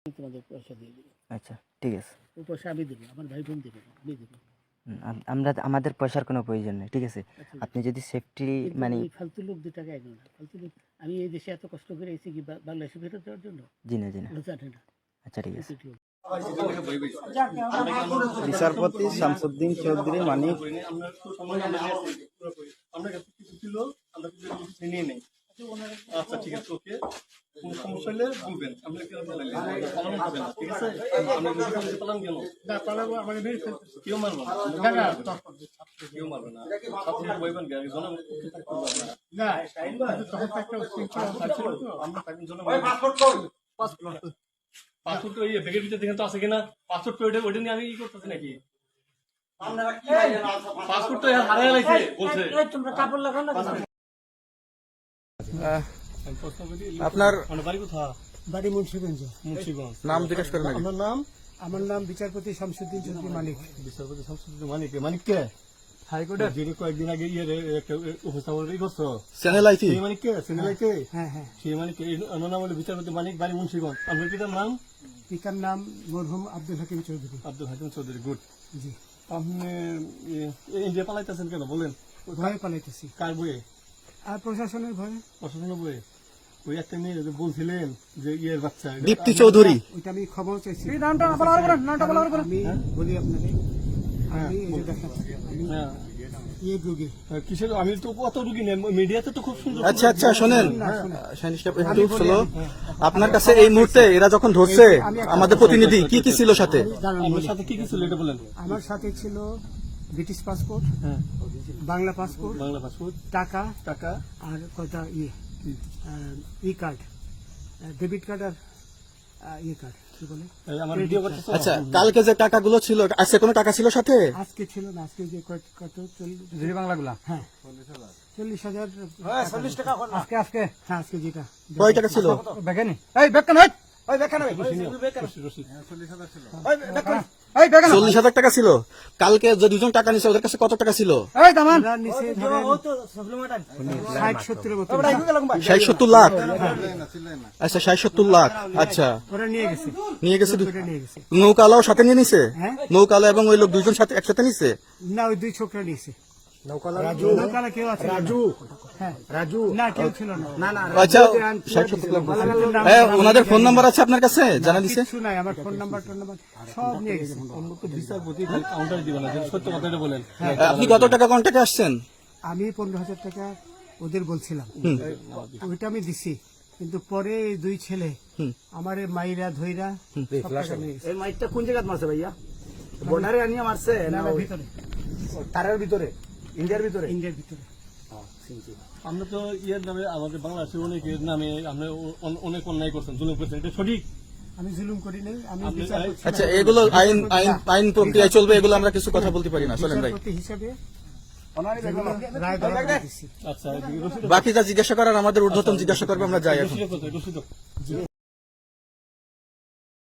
তোমাদের পয়সা দিয়ে দেবো। আচ্ছা ঠিক আছে, ও পয়সা আমি দেবো, আমার ভাই বোন দেবে না, আমি দেবো। আমরা আমাদের পয়সার কোনো প্রয়োজন নেই, ঠিক আছে? আচ্ছা, আপনি যদি সেফটি কিন্তু মানে ওই ফালতু লোক 2 টাকা এগো না, ফালতু লোক। আমি এই দেশে এত কষ্ট করে এসেছি কি বাংলাদেশে ফেরত দেওয়ার জন্য? জি না ও জানে না। আচ্ছা ঠিক আছে। বিচারপতি শামসুদ্দিন চৌধুরী মানিক আমরা কিছু ছিল, আমরা কিছু নিয়ে নেই। আচ্ছা ঠিক আছে, ওকে। কোন সমস্যা হলে বলবেন, আমরা কি পালানো হবে না, ঠিক আছে? আমরা পালান কেন? না পালাবো, আমাকে মেরে ফেলতে কেউ মারবে না, কেউ মারবে না। আপনি বলবেন কেন? জনম না, তখন একটা শৃঙ্খলা ছিল তো, আমরা তাকে জনম পাসপোর্ট ওই ব্যাগের ভিতরে দেখেন তো আছে কিনা। পাসপোর্ট ওইটা নিয়ে আমি কি করতেছি নাকি? পাসপোর্ট তো হারাই লাগছে বলছে। আপনার বাড়ি কোথায়? বাড়ি মুন্সিগঞ্জ। মুন্সিগঞ্জ। নাম জিজ্ঞেস করেন আগে। আপনার নাম? আমার নাম বিচারপতি শামসুদ্দিন চৌধুরী মানিক। বিচারপতি শামসুদ্দিন মানিক। মানিক কে? হাইকোর্টের যিনি কয়েকদিন আগে একটা উপস্থাপন করছো। Channel IT. সেই মানিক কে? Channel IT? হ্যাঁ হ্যাঁ। সেই মানিক ওনার নাম হলো বিচারপতি মানিক, বাড়ি মুন্সিগঞ্জ। আপনার পিতার নাম? পিতার নাম মরহুম আব্দুল হাকিম চৌধুরী। আব্দুল হাকিম চৌধুরী। গুড। জি। আপনি ইন্ডিয়া পালাইতেছেন কেন বলেন? ভয়ে পালাইতেছি। কার বইয়ে? আর প্রশাসনের ভয়ে। প্রশাসনের বইয়ে? ওই একটা মেয়ে যে বলছিলেন যে ইয়ের বাচ্চা, দীপ্তি চৌধুরী। ওইটা আমি খবর চাইছি। হ্যাঁ? আমি বলি আপনাকে, আমি এই যে দেখাচ্ছি, আমি ইয়ে রোগী। কিসের? আমি তো কত রুগী নেই, মিডিয়াতে তো খুব সুন্দর। আচ্ছা আচ্ছা শোনেন, একটু স্লো। আপনার কাছে এই মুহূর্তে এরা যখন ধরছে আমাদের প্রতিনিধি কি কি ছিল সাথে? আপনার সাথে কি কি ছিল এটা বলেন। আমার সাথে ছিল ব্রিটিশ পাসপোর্ট, হ্যাঁ, বাংলা পাসপোর্ট, বাংলা পাসপোর্ট, টাকা টাকা, আর কয়টা ই কার্ড, ডেবিট কার্ড আর ই কার্ড, কি বলে এই আমার ভিডিও করতেছো। আচ্ছা, কালকে যে টাকাগুলো ছিল, আজকে কোনো টাকা ছিল সাথে? আজকে ছিল না, আজকে যে কত 40 বাংলাগুলা। হ্যাঁ 40,000 টাকা আজকে হ্যাঁ আজকে যেটা কয় টাকা ছিল? বেগানি এই বেগান হট ওই বেগান ওই 40,000 টাকা ছিল। কালকে যে দুজন টাকা নিছে ওদের কাছে কত টাকা ছিল? এই দামান নিচে ধরেন 60-70 মতো 60-70 লাখ। আচ্ছা 60-70 লাখ। আচ্ছা ওরা নিয়ে গেছে নিয়ে গেছে। নিয়ে গেছে। নৌকালাও সাথে নিয়ে নিছে? হ্যাঁ। নৌকালা এবং ওই লোক দুইজন সাথে একসাথে নিছে? না ওই দুই ছোকরা নিয়েছে। নৌকালা কেউ আছে? রাজু না কেউ ছিল না। আচ্ছা 60-70 লাখ। ওনাদের ফোন নাম্বার আছে আপনার কাছে? জানা দিছে? কিছু নাই, আমার ফোন নাম্বার সব নিয়ে গেছে। বিচারপতি কাউন্টার দিবেন না, সত্য কথাটা বলেন। আপনি কত টাকা কন্ট্যাক্টে আসছেন? আমি 15,000 টাকা ওদের বলছিলাম, ওইটা আমি দিছি, কিন্তু পরে এই দুই ছেলে আমার মাইরা ধইরা সব টাকা নিয়ে গেছে। এই মাইকটা কোন জায়গায় মারছে ভাইয়া? বর্ডারে আনিয়ে মারছে না, না না, ওই ভিতরে তারের ভিতরে, ইন্ডিয়ার ভিতরে? ইন্ডিয়ার ভিতরে। আমরা তো ইয়ের নামে, আমাদের বাংলাদেশের অনেকের নামে আমরা অনেক অন্যায় করছেন, জুলুম করছেন, এটা সঠিক? আমি জুলুম করি নাই, আমি আপনি- বিচারপতি আচ্ছা এগুলো আইন আইন আইন প্রক্রিয়া চলবে, এগুলো আমরা কিছু কথা বলতে পারি না। চলেন ভাই, বিচারপতি হিসাবে যেগুলো রায় দেওয়া দিচ্ছি। আচ্ছা, রসিদ বাকি যা জিজ্ঞাসা করার আমাদের ঊর্ধ্বতন জিজ্ঞাসা করবে, আমরা যাই এখন। রসিদ